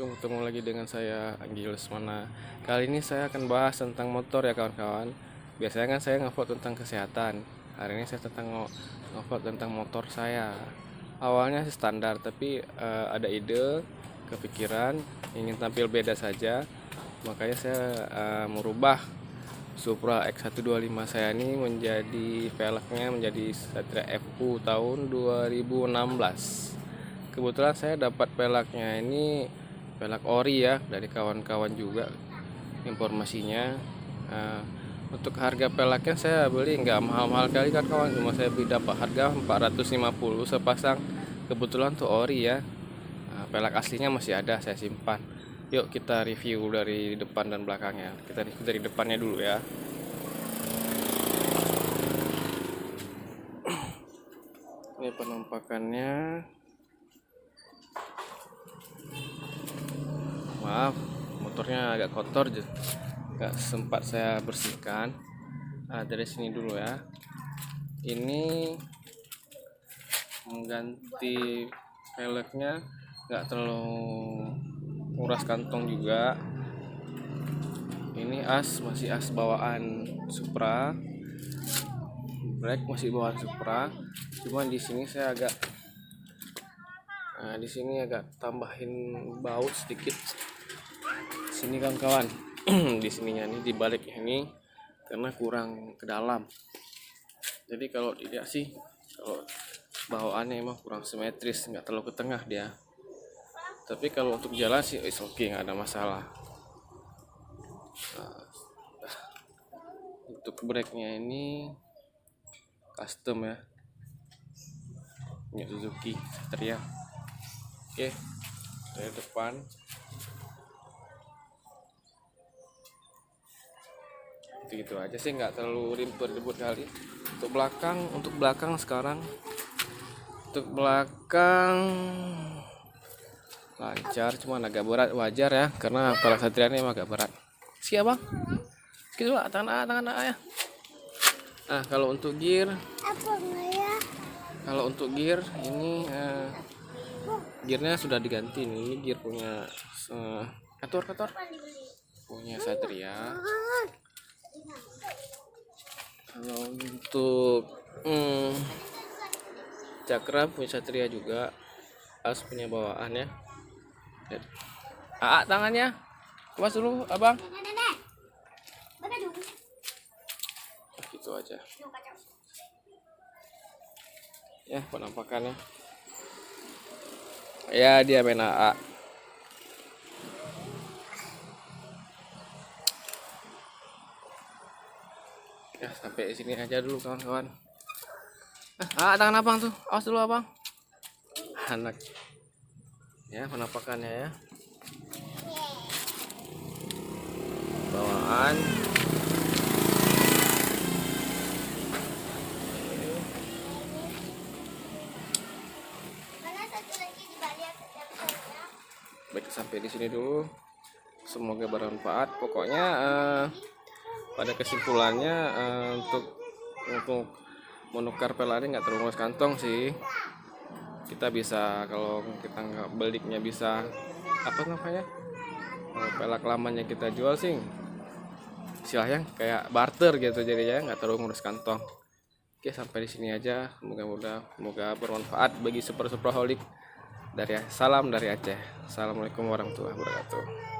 Assalamualaikum, ketemu lagi dengan saya Anggi Lesmana. Kali ini saya akan bahas tentang motor ya kawan-kawan. Biasanya kan saya ngevote tentang kesehatan. Hari ini saya ngevote tentang motor saya. Awalnya sih standar, tapi ada ide, kepikiran, ingin tampil beda saja. Makanya saya merubah Supra X125 saya ini menjadi velgnya menjadi Satria FU tahun 2016. Kebetulan saya dapat pelaknya ini pelak ori ya dari kawan-kawan juga informasinya. Nah, untuk harga pelaknya saya beli nggak mahal-mahal kali kan kawan, cuma saya beli dapat harga 450 sepasang. Kebetulan tuh ori ya. Nah, pelak aslinya masih ada saya simpan. Yuk kita review dari depan dan belakangnya. Kita review dari depannya dulu ya. Ini penampakannya. Maaf, motornya agak kotor, nggak sempat saya bersihkan. Nah, dari sini dulu ya. Ini mengganti velgnya nggak terlalu nguras kantong juga. Ini masih as bawaan Supra, brake masih bawaan Supra. Cuman di sini saya di sini agak tambahin baut sedikit. Sini kawan-kawan, di sininya nih, di baliknya ini karena kurang ke dalam. Jadi kalau tidak sih, kalau bawaannya emang kurang simetris, nggak terlalu ke tengah dia. Tapi kalau untuk jalan sih oke, nggak ada masalah. Nah, untuk brake-nya ini custom ya, punya Suzuki Satria. Oke, dari depan. Gitu aja sih, nggak terlalu ribet kali. Untuk belakang sekarang, untuk belakang lancar, cuman agak berat, wajar ya karena pelak Satria ini agak berat. Siapa bang? Gitu lah, tangan A ya. Nah kalau untuk gear ini gearnya sudah diganti nih. Gear punya Kator punya Satria. Kalau untuk cakram punya Satria juga, as punya bawaan ya. Tangannya awas dulu abang. Gitu aja ya penampakannya ya, dia main AA. Ya sampai sini aja dulu kawan-kawan. Tangan abang tuh, awas dulu abang. Anak ya penampakannya ya, bawaan baik. Sampai di sini dulu, semoga bermanfaat. Pokoknya pada kesimpulannya untuk menukar pelari nggak terlalu nguras kantong sih. Kita bisa, kalau kita nggak beliknya bisa pelak lamanya kita jual sih, istilahnya kayak barter gitu, jadinya nggak terlalu ngurus kantong. Oke, sampai di sini aja. Semoga bermanfaat bagi Supraholik. Salam dari Aceh. Assalamualaikum warahmatullahi wabarakatuh.